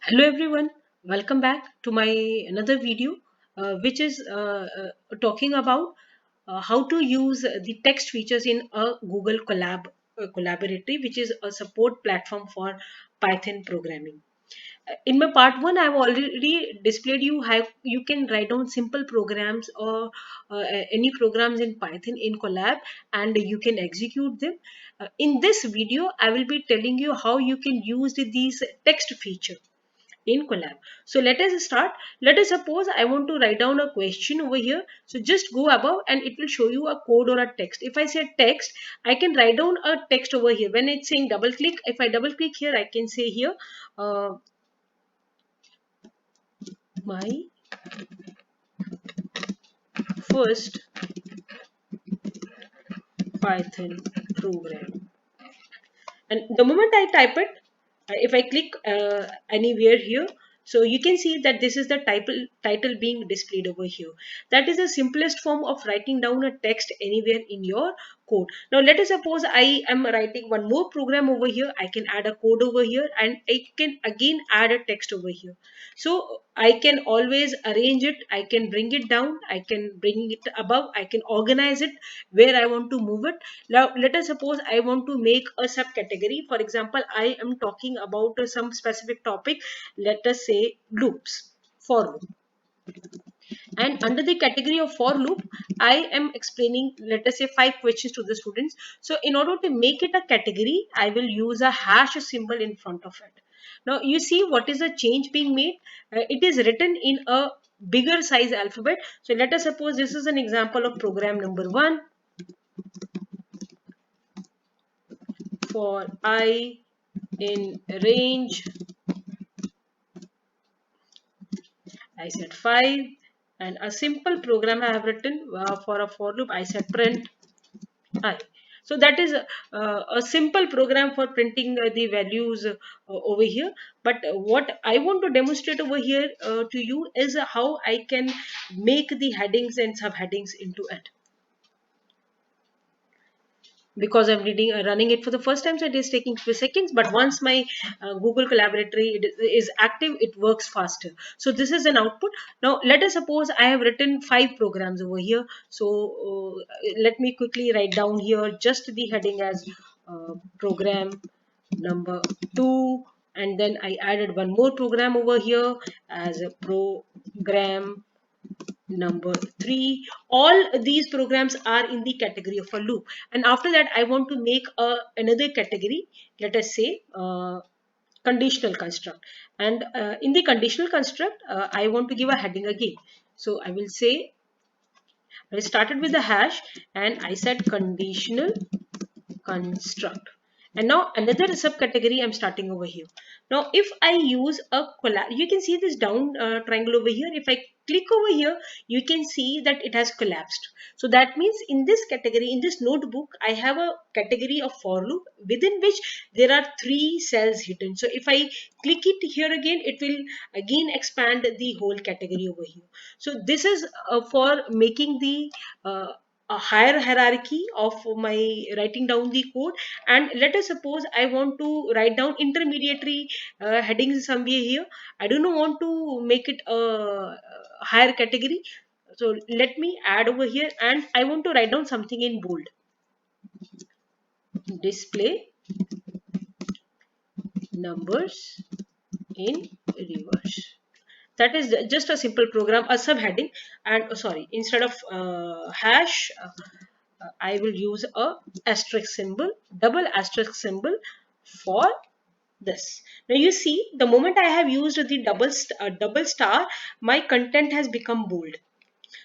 Hello everyone, welcome back to my another video, which is talking about how to use the text features in a Google Collaboratory, which is a support platform for Python programming. In my part one, I've already displayed you how you can write down simple programs or any programs in Python in Collab, and you can execute them. In this video, I will be telling you how you can use these text feature in collab. So let us start. Let us suppose I want to write down a question over here. So just go above and it will show you a code or a text. If I say text, I can write down a text over here. When it's saying double click, if I double click here, I can say here uh, my first Python program. And the moment I type it, if I click anywhere here, so you can see that this is the title being displayed over here. That is the simplest form of writing down a text anywhere in your code. Now let us suppose I am writing one more program over here. I can add a code over here and I can again add a text over here. So I can always arrange it. I can bring it down. I can bring it above. I can organize it where I want to move it. Now, let us suppose I want to make a subcategory. For example, I am talking about some specific topic. Let us say loops, for loop. And under the category of for loop, I am explaining, let us say, 5 questions to the students. So, in order to make it a category, I will use a hash symbol in front of it. Now, you see what is the change being made? It is written in a bigger size alphabet. So, let us suppose this is an example of program number one. For I in range, I said 5, and a simple program I have written for a for loop, I said print I. So that is a simple program for printing the values over here. But what I want to demonstrate over here to you is how I can make the headings and subheadings into it. Because I'm running it for the first time, so it is taking few seconds. But once my Google Collaboratory is active, it works faster. So this is an output. Now let us suppose I have written 5 programs over here. So let me quickly write down here just the heading as program number 2, and then I added one more program over here as a program number 3. All these programs are in the category of a loop, and after that I want to make another category. Let us say conditional construct, and in the conditional construct I want to give a heading again. So I will say I started with the hash and I said conditional construct. And now another subcategory I'm starting over here. Now if I use a collab, you can see this down triangle over here. If I click over here, you can see that it has collapsed. So that means in this category, in this notebook, I have a category of for loop within which there are 3 cells hidden. So if I click it here again, it will again expand the whole category over here. So this is for making the a higher hierarchy of my writing down the code. And let us suppose I want to write down intermediary headings somewhere here. I do not want to make it a higher category. So let me add over here and I want to write down something in bold. Display numbers in reverse. That is just a simple program, a subheading. And sorry, instead of hash, I will use a asterisk symbol, double asterisk symbol for this. Now you see, the moment I have used the double star, my content has become bold.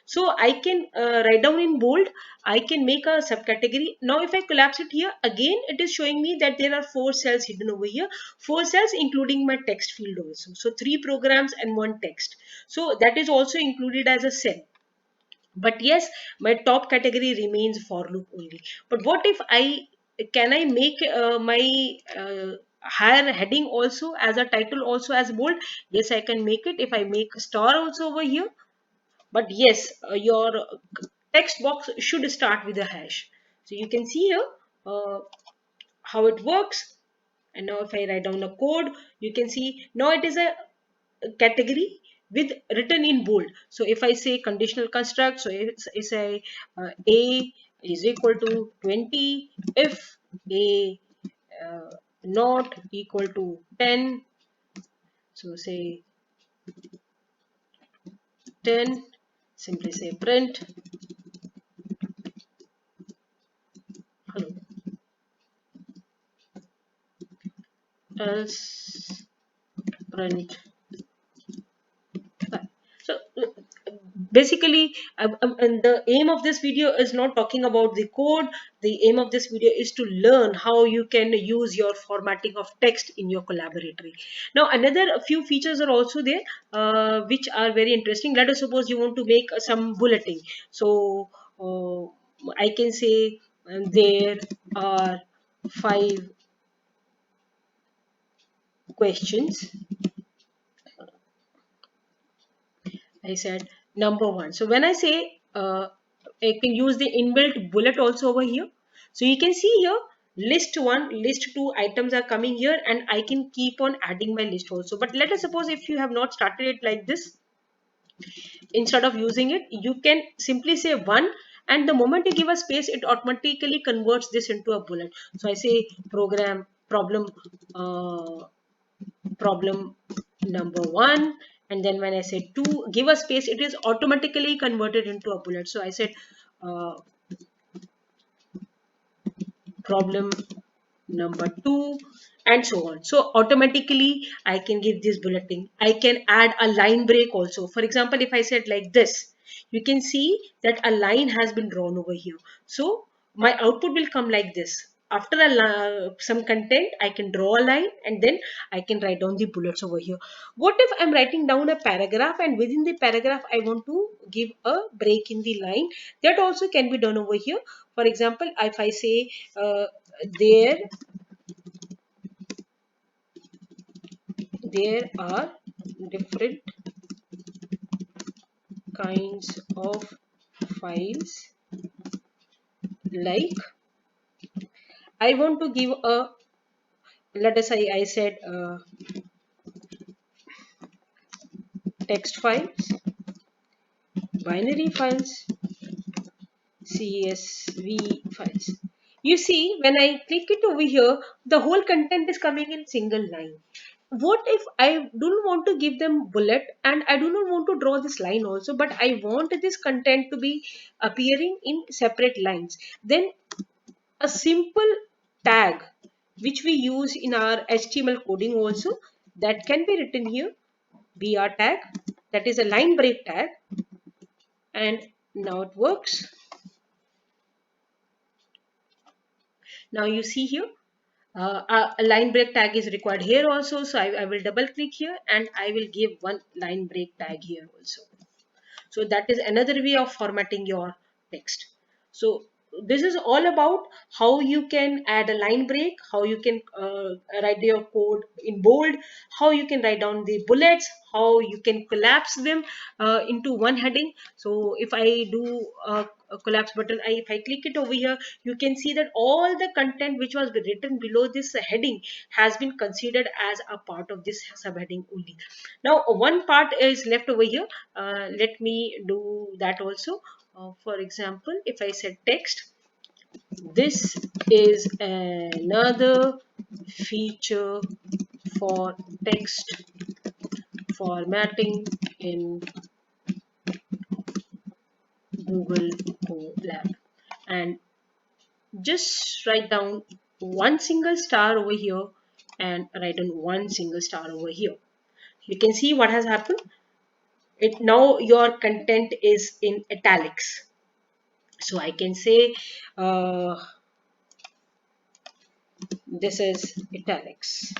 So I can write down in bold. I can make a subcategory. Now if I collapse it here, again it is showing me that there are 4 cells hidden over here. 4 cells including my text field also. So 3 programs and 1 text. So that is also included as a cell. But yes, my top category remains for loop only. But what if I make my higher heading also as a title also as bold? Yes, I can make it if I make a star also over here. But yes, your text box should start with a hash. So you can see here how it works. And now if I write down the code, you can see now it is a category with written in bold. So if I say conditional construct, so it's a a is equal to 20 if a not equal to 10. So say 10, simply say print hello, else print. So basically, and the aim of this video is not talking about the code. The aim of this video is to learn how you can use your formatting of text in your collaboratory. Now, another a few features are also there, which are very interesting. Let us suppose you want to make some bulleting. So I can say there are 5 questions. I said number one. So when I say I can use the inbuilt bullet also over here. So you can see here list 1, list 2 items are coming here, and I can keep on adding my list also. But let us suppose if you have not started it like this, instead of using it, you can simply say 1, and the moment you give a space, it automatically converts this into a bullet. So I say program problem problem number 1, and then when I say 2, give a space, it is automatically converted into a bullet. So I said uh, problem number 2, and so on. So automatically I can give this bulleting. I can add a line break also. For example, if I said like this, you can see that a line has been drawn over here. So my output will come like this. After some content, I can draw a line, and then I can write down the bullets over here. What if I'm writing down a paragraph, and within the paragraph I want to give a break in the line? That also can be done over here. For example, if I say there there are different kinds of files, like I want to give a, let us say I said text files, binary files, CSV files. You see, when I click it over here, the whole content is coming in single line. What if I don't want to give them bullet, and I do not want to draw this line also, but I want this content to be appearing in separate lines? Then a simple tag which we use in our HTML coding also, that can be written here, br tag, that is a line break tag, and now it works. Now you see here a line break tag is required here also. So I will double click here, and I will give one line break tag here also. So that is another way of formatting your text. So this is all about how you can add a line break, how you can write your code in bold, how you can write down the bullets, how you can collapse them into one heading. So if I do a collapse button, if I click it over here, you can see that all the content which was written below this heading has been considered as a part of this subheading only. Now one part is left over here. Let me do that also. For example, if I said text, this is another feature for text formatting in Google Colab, and just write down one single star over here, and write down one single star over here. You can see what has happened. It now your content is in italics. So I can say this is italics.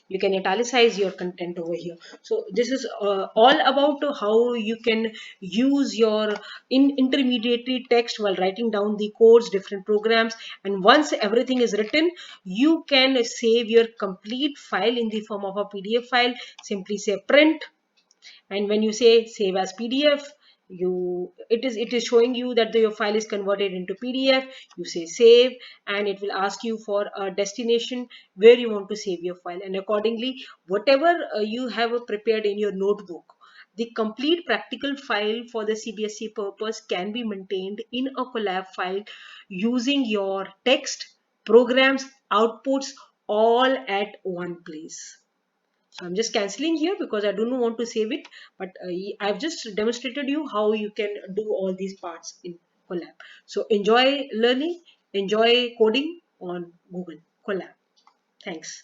You can italicize your content over here. So this is all about how you can use your intermediary text while writing down the codes, different programs, and once everything is written, you can save your complete file in the form of a PDF file. Simply say print, and when you say save as PDF, it is showing you that your file is converted into PDF. You say save, and it will ask you for a destination where you want to save your file, and accordingly whatever you have prepared in your notebook, the complete practical file for the CBSE purpose can be maintained in a Colab file using your text, programs, outputs, all at one place. So I'm just canceling here because I do not want to save it, but I've just demonstrated you how you can do all these parts in Colab. So enjoy learning, enjoy coding on Google Colab. Thanks.